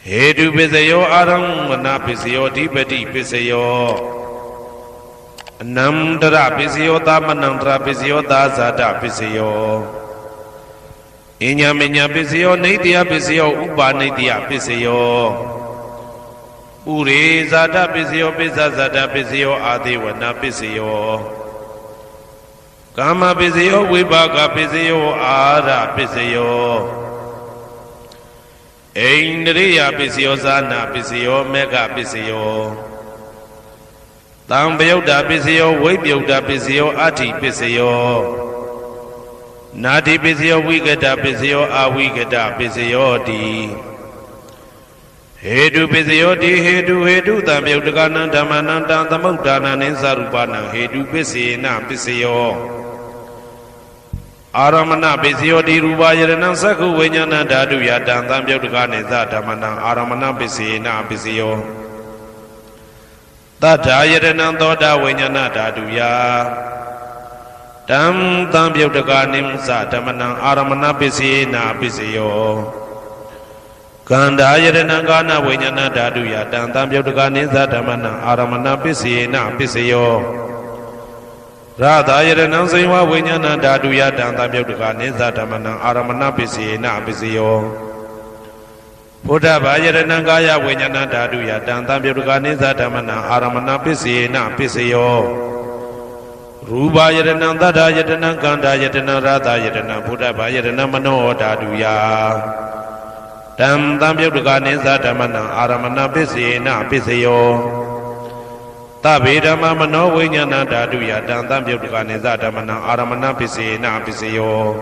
Hedu Pisayo Aramana Pisayo Dipati Pisayo Namdra Pisayo Damanandra Pisayo Dazada Pisayo Inyaminya Pisayo Nidya Pisayo Uba Nidya Pisayo Uri Zada Pisayo Pisazada Pisayo Adiwana Pisayo Kama Pisayo Vibhaga Pisayo Ara Pisayo Indriya Pisayo Sana Pisayo Mega Pisayo Tambayuda Pisayo Vibhyuda Pisayo Ati Pisayo Nadi Pisayo Vigada Pisayo Avigada Pisayo Di Hedu Pisayo Di Hedu Tambayudagana Dhamananda Tamudana Ninsarupana Hedu Pisina Pisayo Aramana Pisayo Di Rubayarana Saku Vinyana Dadu Yadam Tambayudagane Zadamana Aramana Pisina Pisayo Tadayarana Toda Vinyana Dadu Ya Tam Tambayudagane Zadamana Aramana Pisina Pisayo Kandayarana Gana Vinyana Dadu Yadam Tambayudagane Zadamana Aramana Pisina Pisayo Radhayarana Saiva Vinyana Dadu Yadam Tambayudagane Zadamana Aramana Pisina Pisayo Buddha Bhayarana Gaya Vinyana Dadu Yadam Tambayudagane Zadamana Aramana Pisina Pisayo Rubayarana Dadayarana Kandayarana Radhayarana Buddha Bhayarana Mano Dadu Ya Tam Tambayudagane Zadamana Aramana Pisina Pisayo Tabedama Mano Vinyana Dadu Yadam Tambayudagane Zadamana Aramana Pisina Pisayo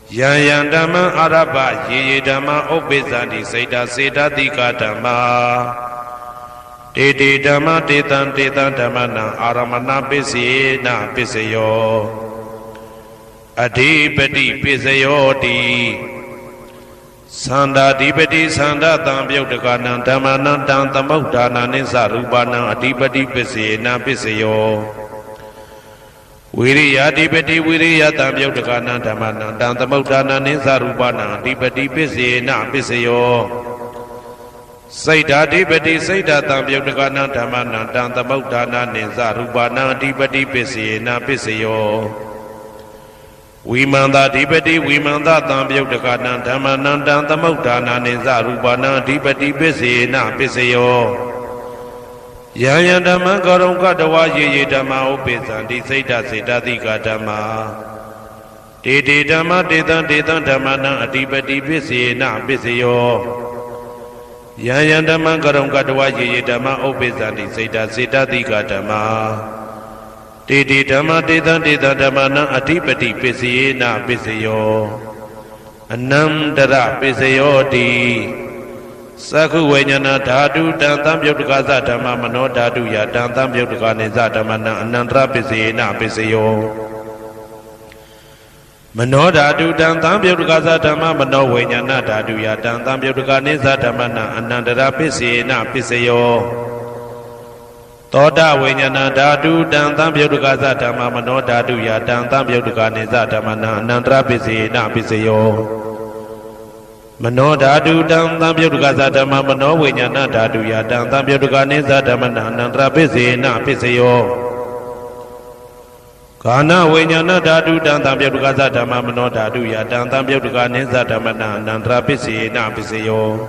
Yayandama Araba Yedama Obezandi Seda Seda Dika Dhamma Dede Dhamma Dedan Dedan Dhammana Aramana Pisina Pisayo Adipati Pisayo Di Sanda Dipati Sanda Tambayudagana Dhammana Tamudana Ninsarupana Adipati Pisina Pisayo Viriya Dipati Viriya Tambayudagana Dhammana Tamudana Ninsarupana Adipati Pisina Pisayo Saida Dipati Saida Tambayudagana Dhammana Tamudana Ninsarupana Adipati Pisina Pisayo Vimanda Dipati Vimanda Tambayudagana Dhammana Tamudana Ninsarupana Adipati Pisina Pisayo Yaya Dhamma Karunka Dawa Ye Dhamma Upesandi Saida Saida Dika Dhamma Dede Dhamma Dedan Dedan Dhammana Adipati Pisina Pisayo Yaya Dhamma Karunka Dawa Ye Dhamma Upesandi Saida Saida Dika Dhamma Dede Dhamma Dedan Dedan Dhammana Adipati Pisina Pisayo Anandara Pisayo Di Saku Vinyana Dadu Dan Tambayudagaza Dhamma Mano Dadu Yadam Tambayudagane Zadamana Anandra Pisina Pisayo Mano Dadu Dan Tambayudagaza Dhamma Mano Vinyana Dadu Yadam Tambayudagane Zadamana Anandra Pisina Pisayo Toda Vinyana Dadu Dan Tambayudagaza Dhamma Mano Dadu Yadam Tambayudagane Zadamana Anandra Pisina Pisayo Mano Dadu Dan Tambayudagaza Dhamma Mano Vinyana Dadu Yadam Tambayudagane Zadamana Anandra Pisina Pisayo Kana Vinyana Dadu Dan Tambayudagaza Dhamma Mano Dadu Yadam Tambayudagane Zadamana Anandra Pisina Pisayo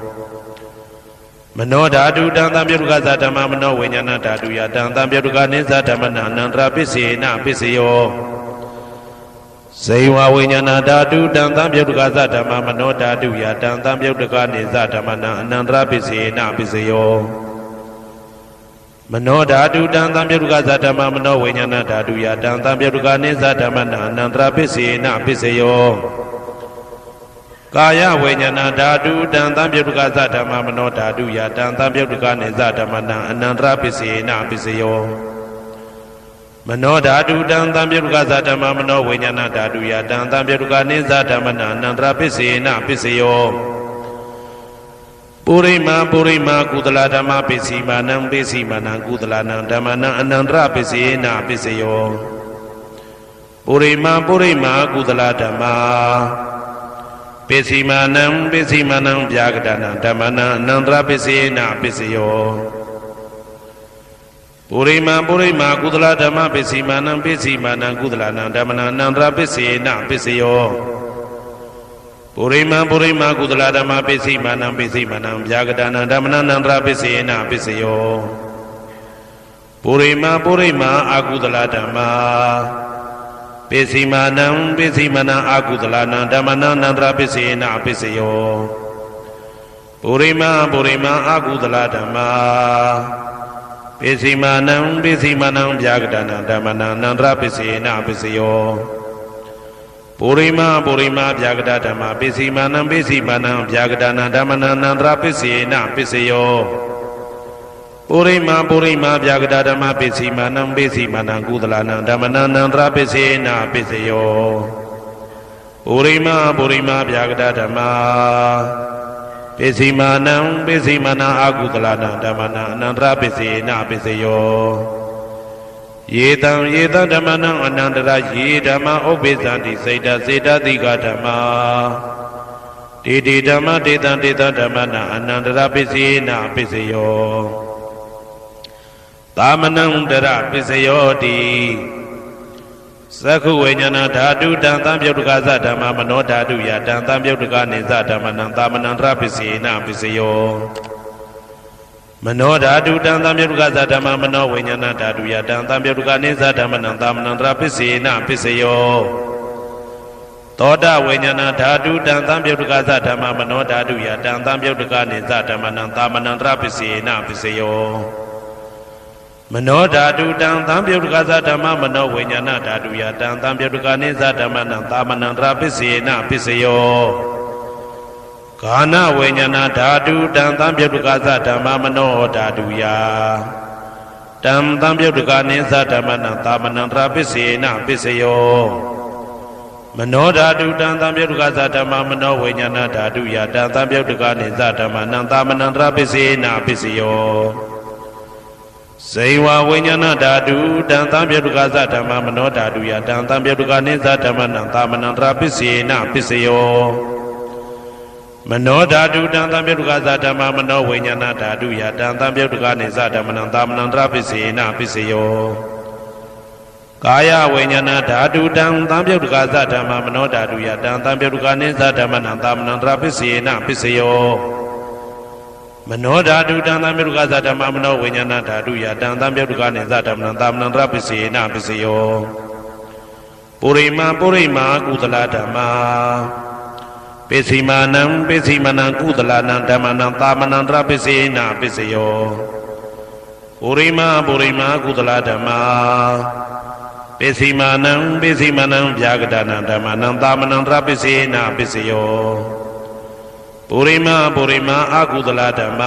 Mano Dadu Dan Tambayudagaza Dhamma Mano Vinyana Dadu Yadam Tambayudagane Zadamana Anandra Pisina Pisayo Saiva Vinyana Dadu Dan Tambayudagaza Dhamma Mano Dadu Yadam Tambayudagane Zadamana Anandra Pisina Pisayo Mano Dadu Dan Tambayudagaza Dhamma Mano Vinyana Dadu Yadam Tambayudagane Zadamana Anandra Pisina Pisayo Kaya Vinyana Dadu Dan Tambayudagaza Dhamma Mano Dadu Yadam Tambayudagane Zadamana Anandra Pisina Pisayo Mano Dadu Dan Tambayudagaza Dhamma Mano Vinyana Dadu Yadam Tambayudagane Zadamana Anandra Pisina Pisayo Purima Purima Kudala Dhamma Pisimanam Pisimanam Kudalanam Dhammana Anandra Pisina Pisayo Purima Purima Kudala Dhamma ပိစီမာနံဗျာကတနံဓမ္မနံအနန္တရပစ္စေနပစ္စယောပုရိမာကုသလဓမ္မပိစီမာနံကုသလနံဓမ္မနံအနန္တရပစ္စေနပစ္စယောပုရိမာကုသလဓမ္မပိစီမာနံဗျာကတနံဓမ္မနံအနန္တရပစ္စေနပစ္စယောပုရိမာအကုသလဓမ္မပိစီမာနံအကုသလနံဓမ္မနံအနန္တရပစ္စေနပစ္စယောပုရိမာအကုသလဓမ္မပိစီမာနံဗျာကတနံဓမ္မနံအနန္တရပစ္စေနပစ္စယောပုရိမာဗျာကတဓမ္မပိစီမာနံဗျာကတနံဓမ္မနံအနန္တရပစ္စေနပစ္စယောပုရိမာဗျာကတဓမ္မပိစီမာနံကုသလနံဓမ္မနံအနန္တရပစ္စေနပစ္စယောပုရိမာဗျာကတဓမ္မပိစီမာနံအကုသလနံဓမ္မနံအနန္တရပစ္စေနပစ္စယောယေတံဓမ္မနံအနန္တရယေဓမ္မဥပ္ပိသန္တိစေတတိကဓမ္မတေဓမ္မတေတံဓမ္မနံအနန္တရပစ္စေနပစ္စယောသာမနံတရပစ္စယောတိသက္ခုဝိညာဏဓာတုတံသံပြုတ်တကသဓမ္မမနောဓာတုယတံသံပြုတ်တကနေသဓမ္မနံသာမနံတရပစ္စေနပစ္စယောမနောဓာတုတံသံပြုတ်တကသဓမ္မမနောဝိညာဏဓာတုယတံသံပြုတ်တကနေသဓမ္မနံသာမနံတရပစ္စေနပစ္စယောသောတဝိညာဏဓာတုတံသံပြုတ်တကသဓမ္မမနောဓာတုယတံသံပြုတ်တကနေသဓမ္မနံသာမနံတရပစ္စေနပစ္စယောမနောဓာတုတံသံပြုတ်တကသဓမ္မမနောဝိညာဏဓာတုယတံသံပြုတ်တကနေသဓမ္မနံသာမနံတရပစ္စေနပစ္စယောဂာနဝိညာဏဓာတုတံသံပြုတ်တကသဓမ္မမနောဓာတုယတံသံပြုတ်တကနေသဓမ္မနံသာမနံတရပစ္စေနပစ္စယောမနောဓာတုတံသံပြုတ်တကသဓမ္မမနောဝိညာဏဓာတုယတံသံပြုတ်တကနေသဓမ္မနံသာမနံတရပစ္စေနပစ္စယောဇေဝဝိညာဏဓာတုတံသံပြုတ်တကသဓမ္မမနောဓာတုယတံသံပြုတ်တကနေသဓမ္မနံသာမနံတရပစ္စေနပစ္စယောမနောဓာတုတံသံပြုတ်တကသဓမ္မမနောဝိညာဏဓာတုယတံသံပြုတ်တကနေသဓမ္မနံသာမနံတရပစ္စေနပစ္စယောကာယဝိညာဏဓာတုတံသံပြုတ်တကသဓမ္မမနောဓာတုယတံသံပြုတ်တကနေသဓမ္မနံသာမနံတရပစ္စေနပစ္စယောမနောဓာတုတံသံပြုတ်တကသဓမ္မမနောဝိညာဏဓာတုယတံသံပြုတ်တကနေသဓမ္မနံသာမနံတရပစ္စေနပစ္စယောပုရိမာကုသလဓမ္မပိစီမာနံကုသလနံဓမ္မနံသာမနံတရပစ္စေနပစ္စယောပုရိမာကုသလဓမ္မပိစီမာနံဗျာကတနံဓမ္မနံသာမနံတရပစ္စေနပစ္စယောပုရိမာအကုသလဓမ္မ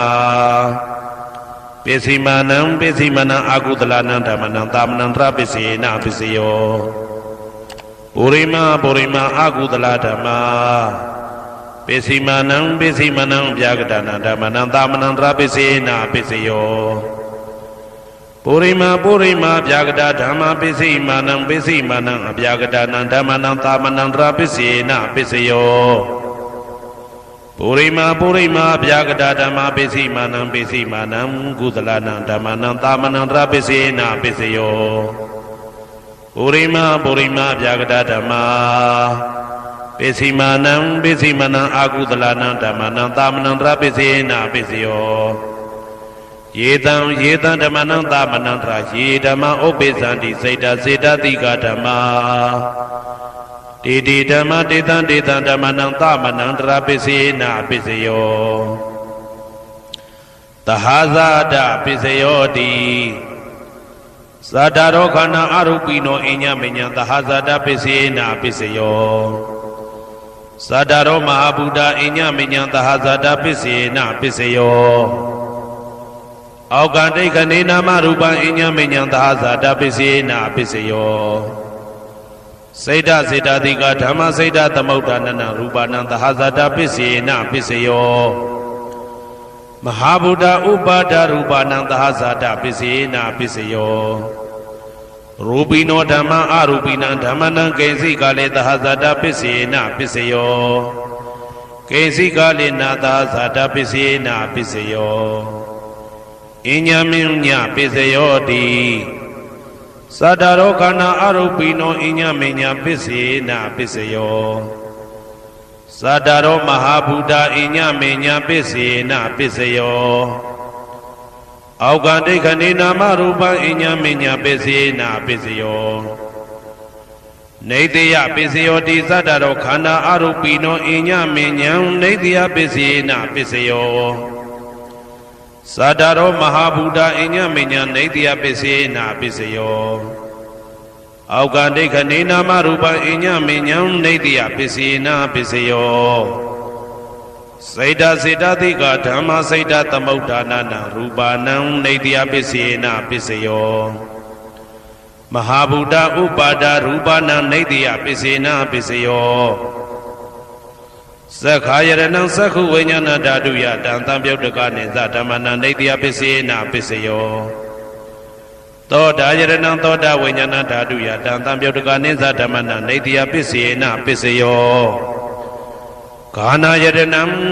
ပိစီမာနံအကုသလနံဓမ္မနံသာမနံတရပစ္စေနပစ္စယောပုရိမာအကုသလဓမ္မပိစီမာနံဗျာကတနံဓမ္မနံသာမနံတရပစ္စေနပစ္စယောပုရိမာဗျာကတဓမ္မပိစီမာနံအဗျာကတနံဓမ္မနံသာမနံတရပစ္စေနပစ္စယောပုရိမာဗျာကတဓမ္မပိစီမာနံကုသလနံဓမ္မနံသာမနံတရပစ္စေနပစ္စယောပုရိမာဗျာကတဓမ္မပိစီမာနံအကုသလနံဓမ္မနံသာမနံတရပစ္စေနပစ္စယောယေတံဓမ္မနံသာမနံတရယေဓမ္မဥပ္ပိသန္တိစေတတိကဓမ္မတေဓမ္မတေတံဓမ္မနံသာမနံတရပစ္စေနပစ္စယောသဟာဇာတပစ္စယောတိသတ္တရောခန္ဓာအရူပိနောအညမညံသဟာဇာတပစ္စေနပစ္စယောသတ္တရောမဟာဗုဒ္ဓအညမညံသဟာဇာတပစ္စေနပစ္စယောအောက်ကတိခဏေနာမရူပံအညမညံသဟာဇာတပစ္စေနပစ္စယောစေတတိကဓမ္မစေတသမုဋ္ဌာနနရူပနံသဟာဇာတပစ္စေနပစ္စယောမဟာဗုဒ္ဓဥပါဒရူပနံသဟာဇာတပစ္စေနပစ္စယောရူပိနောဓမ္မအရူပိနံဓမ္မနံကိဉ္စိကလေသဟာဇာတပစ္စေနပစ္စယော ကေစီကာလိနာသာဇာတပစ္စယေနပစ္စယောအညမင်းညပစ္စယောတိသတ္တရောခန္ဓာအရုပိနောအညမင်းညပစ္စယေနပစ္စယောသတ္တရောမဟာဗုဒ္ဓအညမင်းညပစ္စယေနပစ္စယောအောက်ကဒိဋ္ဌနေနာမရူပံအညမင်းညပစ္စယေနပစ္စယောနေတယပစ္စယောတိသတ္တရောခန္ဓာအရုပိနောအညမင်းညံနေတယပစ္စယေနပစ္စယောသတ္တရောမဟာဗုဒ္ဓအညမညနေတယပစ္စယေနပစ္စယောအောက်ကဒိဋ္ဌနေနာမရူပံအညမညံနေတယပစ္စယေနပစ္စယောစေတစေတသိကဓမ္မစေတသမုဋ္ဌာနာနာရူပနံနေတယပစ္စယေနပစ္စယောမဟာဗုဒ္ဓဥပါဒရူပနံနေတယပစ္စေနပစ္စယောသက္ခာယရဏံသက္ခုဝိညာဏဓာတုယတံသံပြုတ်တကနေသဓမ္မနံနေတယပစ္စေနပစ္စယောသောတာယရဏံသောတာဝိညာဏဓာတုယတံသံပြုတ်တကနေသဓမ္မနံနေတယပစ္စေနပစ္စယောဂာနာယရဏံ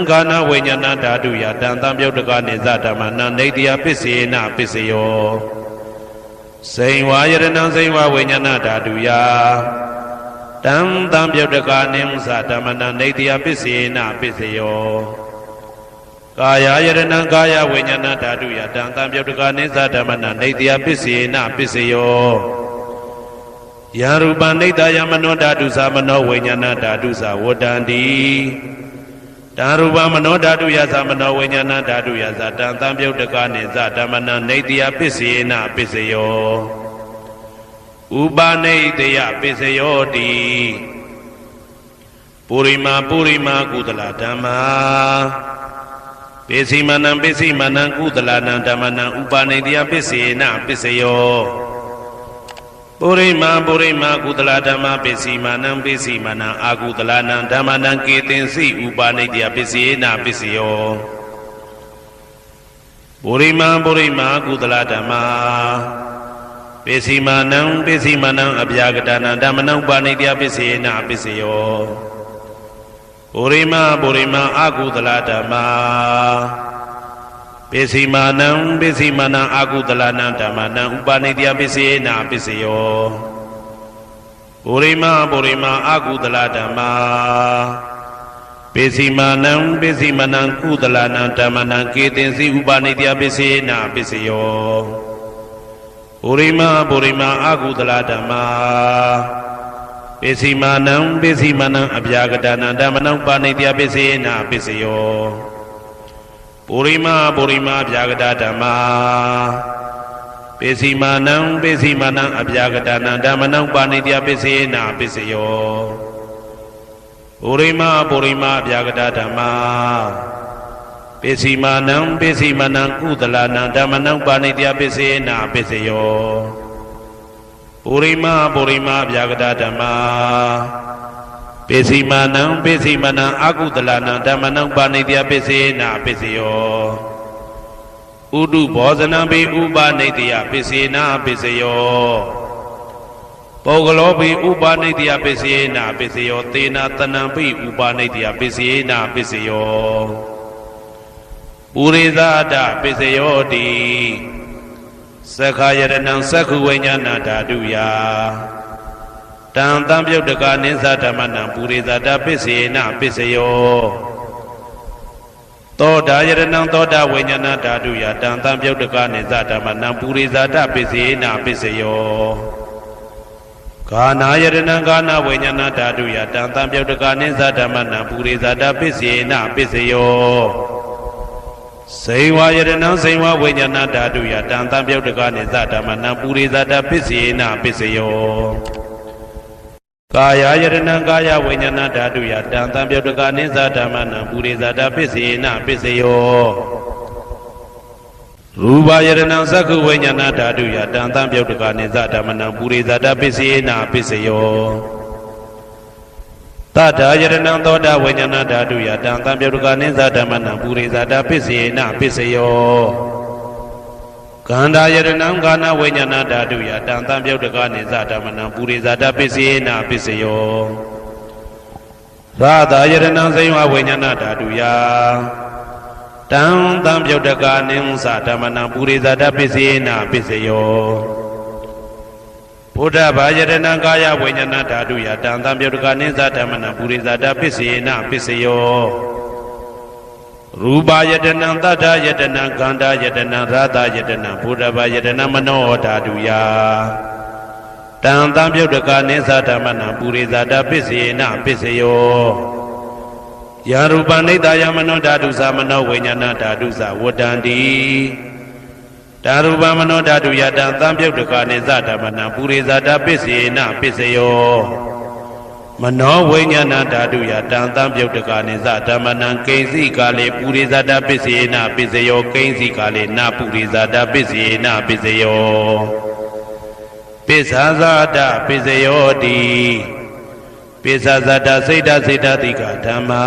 ဂာနာဝိညာဏဓာတုယတံသံပြုတ်တကနေသဓမ္မနံနေတယပစ္စေနပစ္စယောစိန်ဝါယရဏံစိန်ဝါဝိညာဏဓာတုယတံသံပြုတ်တကာနိသဓမ္မနံနေတယပစ္စေနပစ္စယောကာယယရဏံကာယဝိညာဏဓာတုယတံသံပြုတ်တကာနိသဓမ္မနံနေတယပစ္စေနပစ္စယောယံရူပံနေတယမနောဓာတုသမနောဝိညာဏဓာတုသဝတ္တန္တိတံရူပမနောဓာတုယသမနောဝိညာဏဓာတုယသတံသံပြုတ်တကာနိသဓမ္မနံနေတယပစ္စေနပစ္စယောဥပါနေတယပစ္စယောတိပုရိမာကုသလဓမ္မာပိစိမနံကုသလနံဓမ္မနံဥပါနေတယပစ္စေနပစ္စယောပုရိမာကုသလဓမ္မာပိစိမနံအာကုသလနံဓမ္မနံကေတင်စီဥပါနေတယပစ္စေနပစ္စယောပုရိမာကုသလဓမ္မာပိစိမနံအဗျာကတနာဓမ္မနံပါဏိတယပစ္စေနပစ္စယောပုရိမာအာကုသလဓမ္မာပိစိမနံအာကုသလနံဓမ္မနံဥပါဏိတယပစ္စေနပစ္စယောပုရိမာအာကုသလဓမ္မာပိစိမနံကုသလနံဓမ္မနံကေတင်စီဥပါဏိတယပစ္စေနပစ္စယောပုရိမာအာကုသလဓမ္မာပိစိမနံအဗျာကတနာဓမ္မနံပါဏိတယပစ္စေနပစ္စယောပုရိမာအဗျာကတဓမ္မာပိစိမနံအဗျာကတနာဓမ္မနံပါဏိတယပစ္စေနပစ္စယောပုရိမာအဗျာကတဓမ္မာပိစိမနံကုသလနံဓမ္မနံပါဏိတယပစ္စေနပစ္စယောပုရိမာအဗျာကတဓမ္မာပိစိမနံအာကုသလနံဓမ္မနံပါဏိတယပစ္စေနပစ္စယောဥဒုဘောဇနံပိဥပါဏိတယပစ္စေနပစ္စယောပုဂ္ဂလောပိဥပါဏိတယပစ္စေနပစ္စယောသေနတနံပိဥပါဏိတယပစ္စေနပစ္စယောပုရိသဒပစ္စယောတိသက္ခာယရဏံသက္ခုဝိညာဏဓာတုယတံသံပြုတ်တကာနိသဓမ္မနံပုရိသဒပစ္စေနပစ္စယောသောတာယရဏံသောတာဝိညာဏဓာတုယတံသံပြုတ်တကာနိသဓမ္မနံပုရိသဒပစ္စေနပစ္စယောဂာနာယရဏံဂာနာဝိညာဏဓာတုယတံသံပြုတ်တကာနိသဓမ္မနံပုရိသဒပစ္စေနပစ္စယောစိန်ဝါယရဏံစိန်ဝါဝိညာဏဓာတုယတံသံပြုတ်တကာနိသဓမ္မနံပုရိသဒပစ္စေနပစ္စယောကာယယရဏံကာယဝိညာဏဓာတုယတံသံပြုတ်တကာနိသဓမ္မနံပုရိသဒပစ္စေနပစ္စယောရူပယရဏံသက္ခုဝိညာဏဓာတုယတံသံပြုတ်တကာနိသဓမ္မနံပုရိသဒပစ္စေနပစ္စယောသတ္တာယရဏံသောတာဝိညာဏဓာတုယတံသံပြုတ်တကာနိသဓမ္မနံပုရိသဒပစ္စေနပစ္စယောကန္တာယရဏံကာနဝိညာဏဓာတုယတံသံပြုတ်တကာနိသဓမ္မနံပုရိသဒပစ္စေနပစ္စယော ရာသာယတနာစိဝဝိညာဏဓာတုယတံတံပြုတ်တကာနိသဓမ္မနံပုရိသတပစ္စေနပစ္စယောဘုဒ္ဓဘာယတနာကာယဝိညာဏဓာတုယတံတံပြုတ်တကာနိသဓမ္မနံပုရိသတပစ္စေနပစ္စယောရူပယတနာတတ္ထယတနာခန္ဓာယတနာရာသယတနာဘုဒ္ဓဘာယတနာမနောဓာတုယတံတံပြုတ်တကာနိသဓမ္မနံပုရိသတပစ္စေနပစ္စယောယာရူပနိတယမနောဓာတုသမနောဝိညာဏဓာတုသဝတ္တန္တိဓာရူပမနောဓာတုယတံသံပြုတ်တကာနိသဓမ္မနံပုရိသတပစ္စေနပစ္စယောမနောဝိညာဏဓာတုယတံသံပြုတ်တကာနိသဓမ္မနံကိဉ္စီကာလေပုရိသတပစ္စေနပစ္စယောကိဉ္စီကာလေနပုရိသတပစ္စေနပစ္စယောပစ္ဆာဇာတပစ္စယောတိပိစ္ဆာဇာတစိတ်တစိတ်တတိကဓမ္မာ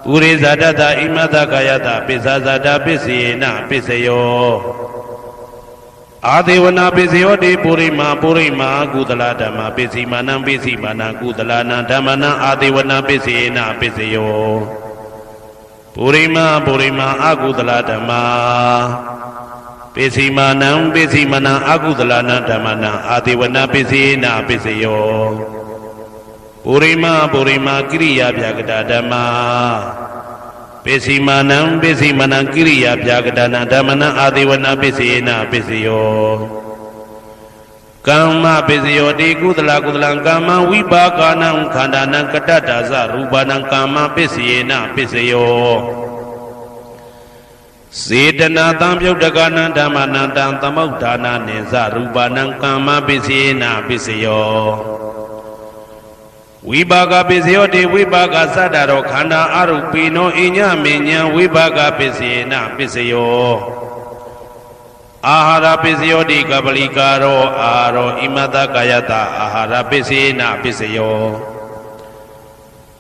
ပုရိဇာတတဣမတကာယတပိစ္ဆာဇာတပစ္စေနပစ္စယောအာဒေဝနာပစ္စယောတိပုရိမာကုသလဓမ္မာပစ္စည်းမာနံပစ္စည်းမာနံကုသလနာဓမ္မနံအာဒေဝနာပစ္စေနပစ္စယောပုရိမာအကုသလဓမ္မာပစ္စည်းမာနံပစ္စည်းမနံအကုသလနာဓမ္မနံအာဒေဝနာပစ္စေနပစ္စယောပုရိမာကိရိယာဗျာကတာဓမ္မာပစ္စည်းမာနံပစ္စည်းမနံကိရိယာဗျာကတာနာဓမ္မနံအာဒေဝနာပစ္စေနပစ္စယောကမ္မပစ္စယောတိကုသလကမ္မဝိပါကနံခန္ဓာနံကတ္တတာသရူပနံကမ္မပစ္စေနပစ္စယောစေတနာတံပြုတ်တကနံဓမ္မနံတံသမုဋ္ဌာနာနိသရူပနံကမ္မပစ္စေနပစ္စယောဝိပါကပစ္စယောတိဝိပါကသတ္တရောခန္ဓာအရုပိနောအညမေညံဝိပါကပစ္စေနပစ္စယောအာဟာရပစ္စယောတိကပလိကာရောအာရောဣမတကာယတအာဟာရပစ္စေနပစ္စယော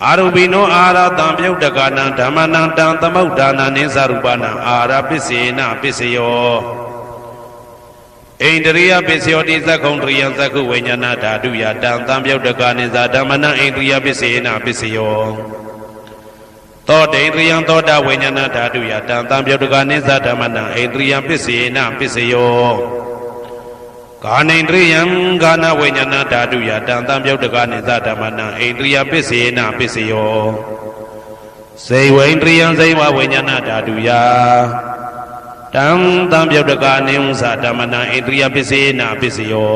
အာရုပိနောအာဟာရတံပြုတ်တကနံဓမ္မနံတံသမုဋ္ဌာနာနိသရူပနံအာဟာရပစ္စေနပစ္စယောဣန္ဒရိယပစ္စယောတိသက္ခုံတရိယသက္ခုဝိညာဏဓာတုယတံသံပြုတ်တကနိသဓမ္မနံဣန္ဒရိယပစ္စေနပစ္စယောသောတေန္ဒရိယသောတဝိညာဏဓာတုယတံသံပြုတ်တကနိသဓမ္မနံဣန္ဒရိယပစ္စေနပစ္စယောကာနိန္ဒရိယကာနဝိညာဏဓာတုယတံသံပြုတ်တကနိသဓမ္မနံဣန္ဒရိယပစ္စေနပစ္စယောစေဝိန္ဒရိယဇေဝဝိညာဏဓာတုယတံသံပြုတ်တကနိသဓမ္မနံဣန္ဒရိယပစ္စေနပစ္စယော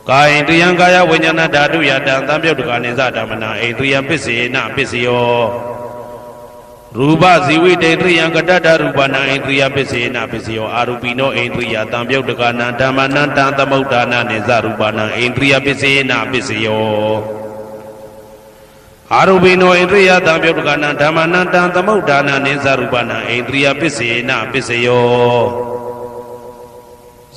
ကာယိန္ဒရိယကာယဝိညာဏဓာတုယတံသံပြုတ်တကနိသဓမ္မနံဣန္ဒရိယပစ္စေနပစ္စယောရူပဇီဝိတေတရိယကတ္တရူပနံဣန္ဒရိယပစ္စေနပစ္စယောအာရူပိနောဣန္ဒရိယသံပြုတ်တကနံဓမ္မနံတံသမုဋ္ဌာနာနိသရူပနံဣန္ဒရိယပစ္စေနပစ္စယောအာရူပိနောဣန္ဒရိယသံပြုတ်တကနံဓမ္မနံတံသမုဋ္ဌာနာနိသရူပနံဣန္ဒရိယပစ္စေနပစ္စယော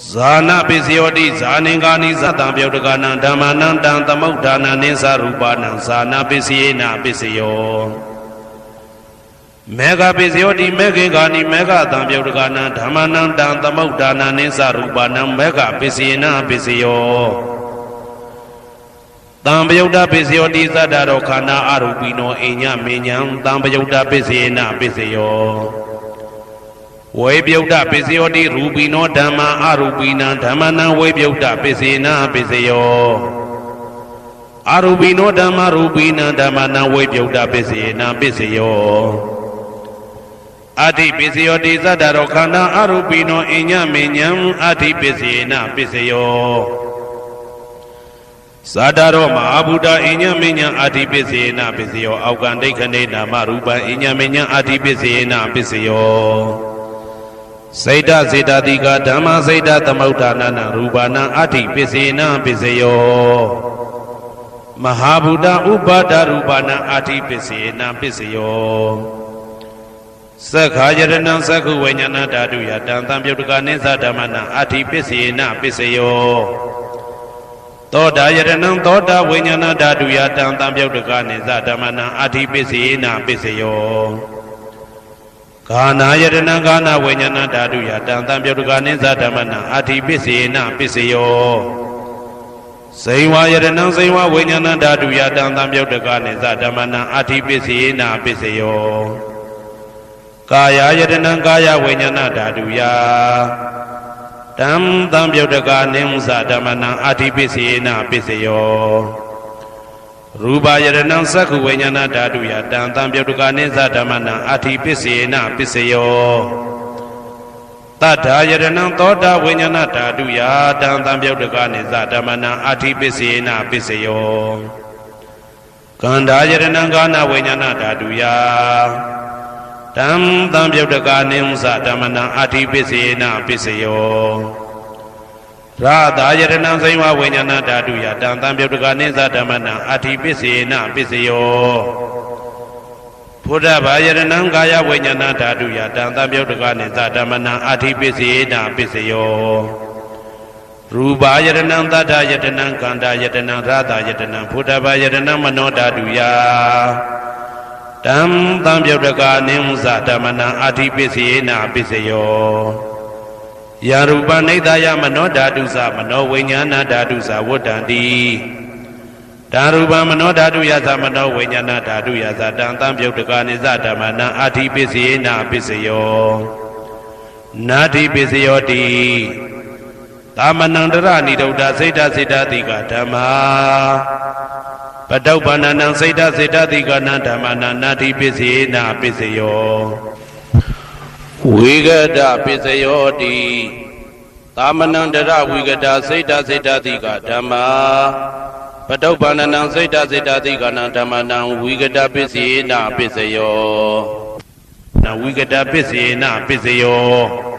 ဇာနာပစ္စယောတိဇာနိကာနိသတံပြုတ်တကနံဓမ္မနံတံသမုဋ္ဌာနာနိသရူပနံဇာနာပစ္စေနပစ္စယောမေဃပစ္စယောတိမေခေကာနိမေဃတံပြုတ်တကနံဓမ္မနံတံသမုဋ္ဌာနာနိသရူပနံမေဃပစ္စေနပစ္စယောတံပယုတ်တပစ္စယောတိသတ္တရောခန္ဓာအရူပိနောအိညမေညံတံပယုတ်တပစ္စေနပစ္စယောဝေပယုတ်တပစ္စယောတိရူပိနောဓမ္မာအရူပိနံဓမ္မနံဝေပယုတ်တပစ္စေနပစ္စယောအရူပိနောဓမ္မာရူပိနံဓမ္မနံဝေပယုတ်တပစ္စေနပစ္စယောအဋ္ဌိပစ္စယောတိသတ္တရောခန္ဓာအရူပိနောအိညမေညံအဋ္ဌိပစ္စေနပစ္စယောဇာတရောမဟာဗုဒ္ဓအိညမေညံအဋ္ဌိပစ္စေနပစ္စယောအောက်ကံဒိဋ္ဌနေနာမရူပံအိညမေညံအဋ္ဌိပစ္စေနပစ္စယောစိတ်တစေတတိကဓမ္မစိတ်တသမုဋ္ဌာနာနရူပနံအဋ္ဌိပစ္စေနပစ္စယောမဟာဗုဒ္ဓဥပါဒရူပနံအဋ္ဌိပစ္စေနပစ္စယောသက္ခာယရဏံသက္ခုဝိညာဏဓာတုယတံသံပြုတ်တကနိသဓမ္မနံအဋ္ဌိပစ္စေနပစ္စယောသောတာယရဏံသောတာဝိညာဏဓာတုယတံသံပြုတ်တကနိသဓမ္မနံအဋ္ဌိပစ္စေနပစ္စယောဂာနာယရဏံဂာနာဝိညာဏဓာတုယတံသံပြုတ်တကနိသဓမ္မနံအဋ္ဌိပစ္စေနပစ္စယော စိန်ဝါယတနံစိန်ဝဝိညာဏဓာတုယတံသံပြုတ်တကနိသဓမ္မနံအာတိပစ္စေနာပစ္စယောကာယယတနံကာယဝိညာဏဓာတုယတံသံပြုတ်တကနိသဓမ္မနံအာတိပစ္စေနာပစ္စယောရူပယတနံသက္ခုဝိညာဏဓာတုယတံသံပြုတ်တကနိသဓမ္မနံအာတိပစ္စေနာပစ္စယောတတ္ထာယတနံသောတာဝိညာဏဓာတုယတံသံပြုတ်တကနိသဓမ္မနံအာတိပစ္စေနာပစ္စယောကန္ဓာယတနံကာနဝိညာဏဓာတုယတံသံပြုတ်တကနိသဓမ္မနံအာတိပစ္စေနာပစ္စယောရာသာယတနံစိဝဝိညာဏဓာတုယတံသံပြုတ်တကနိသဓမ္မနံအာတိပစ္စေနာပစ္စယောဘုဒ္ဓဘာယတနံကာယဝိညာဏဓာတုယတံသံပြုတ်တကနိသဓမ္မနံအာတိပစ္စေနာပစ္စယောရူပယတနံသတ္တယတနံကန္တာယတနံရာသာယတနံဘုဒ္ဓဘာယတနံမနောဓာတုယတံသံပြုတ်တကနိသဓမ္မနံအာတိပစ္စေနာပစ္စယောယာရူပနိဒာယမနောဓာတုသမနောဝိညာဏဓာတုသဝတ္တံတိဓာရူပမနောဓာတုယသမနောဝိညာဏဓာတုယသတံသံပြုတ်တကနိသဓမ္မနံအာတိပစ္စေနာပစ္စယောနာတိပစ္စယောတိသာမဏံတရဏိဒုဒ္ဓစိတ်တစေတတိကဓမ္မာပတုပ္ပန္နံစိတ်တစေတတိကနံဓမ္မနံနာတိပစ္စေနာပစ္စယောဝိဂဒပစ္စယောတိသာမဏံတရဝိဂဒစိတ်တစေတတိကဓမ္မာပတုပ္ပန္နံစိတ်တစေတတိကနံဓမ္မနံဝိဂဒပစ္စေနာပစ္စယောနဝိဂဒပစ္စေနာပစ္စယော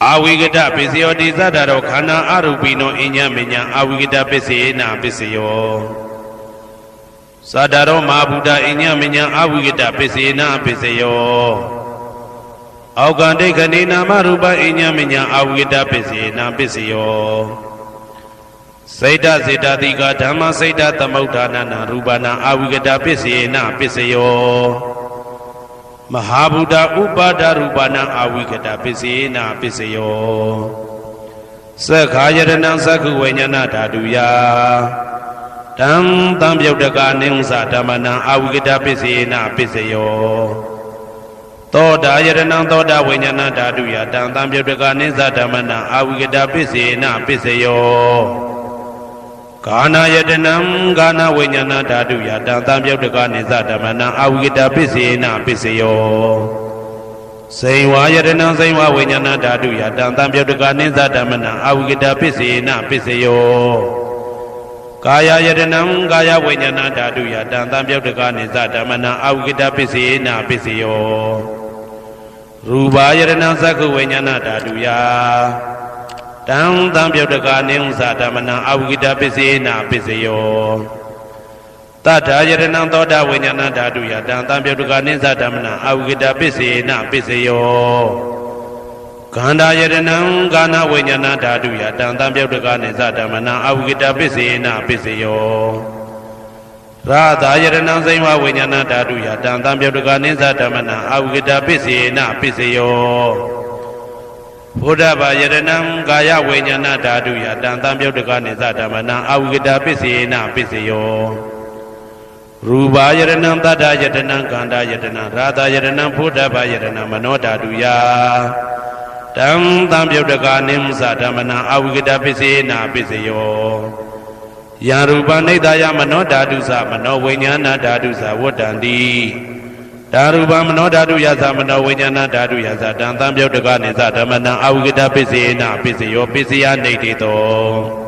အာဝိကတပစ္စယောတိသတ္တရောခန္ဓာအရူပိနောအညမညာအာဝိကတပစ္စေနာပစ္စယောသတ္တရောမဟာဗုဒ္ဓအညမညာအာဝိကတပစ္စေနာပစ္စယောအောက်ကံဒိဋ္ဌိနာမရူပအညမညာအာဝိကတပစ္စေနာပစ္စယောစိတ်တစေတတိကဓမ္မစိတ်တသမုဋ္ဌာနနာရူပနာအာဝိကတပစ္စေနာပစ္စယောမဟာဗုဒ္ဓဥပါဒရူပနာအာဝိကတပစ္စေနာပစ္စယောသက္ခာယတနံသက္ခုဝိညာဏဓာတုယတံသံပြုတ်တကနိသဓမ္မနံအာဝိကတပစ္စေနာပစ္စယောသောတာယတနံသောတာဝိညာဏဓာတုယတံသံပြုတ်တကနိသဓမ္မနံအာဝိကတပစ္စေနာပစ္စယောကာနာယတနံကာနဝိညာဏဓာတုယတံသံပြုတ်တကနိသဓမ္မနံအာဝိကတပစ္စေနာပစ္စယောစိန်ဝါယတနံစိန်ဝဝိညာဏဓာတုယတံသံပြုတ်တကနိသဓမ္မနံအာဝိကတပစ္စေနာပစ္စယောကာယယတနံကာယဝိညာဏဓာတုယတံသံပြုတ်တကနိသဓမ္မနံအာဝိကတပစ္စေနာပစ္စယောရူပယတနံသက္ခုဝိညာဏဓာတုယတံသံပြုတ်တကနိသဓမ္မနံအာဝိကတပစ္စေနာပစ္စယောတတ္ထာယတနံသောတာဝိညာဏဓာတုယတံသံပြုတ်တကနိသဓမ္မနံအာဝိကတပစ္စေနာပစ္စယောကန္ဓာယတနံကာနဝိညာဏဓာတုယတံသံပြုတ်တကနိသဓမ္မနံအာဝိကတပစ္စေနာပစ္စယောရာသာယတနံစိဝဝိညာဏဓာတုယတံသံပြုတ်တကနိသဓမ္မနံအာဝိကတပစ္စေနာပစ္စယောဘုဒ္ဓဘာယတနံကာယဝိညာဏဓာတုယတံသံပြုတ်တကနိသဓမ္မနံအာဝိကတပစ္စေနာပစ္စယောရူပယတနံတတ္တယတနံကန္တာယတနံရာသာယတနံဘုဒ္ဓဘာယတနံမနောဓာတုယတံသံပြုတ်တကနိသဓမ္မနံအာဝိကတပစ္စေနာပစ္စယောယာရူပနိဒာယမနောဓာတုသမနောဝိညာဏဓာတုသဝတ္တံတိဓာရူပမနောဓာတုယသမနောဝိညာဏဓာတုယသတံသံပြုတ်တကနိသဓမ္မနံအာဝိကတပစ္စေနာပစ္စယောပစ္စယနိဋ္ဌိတော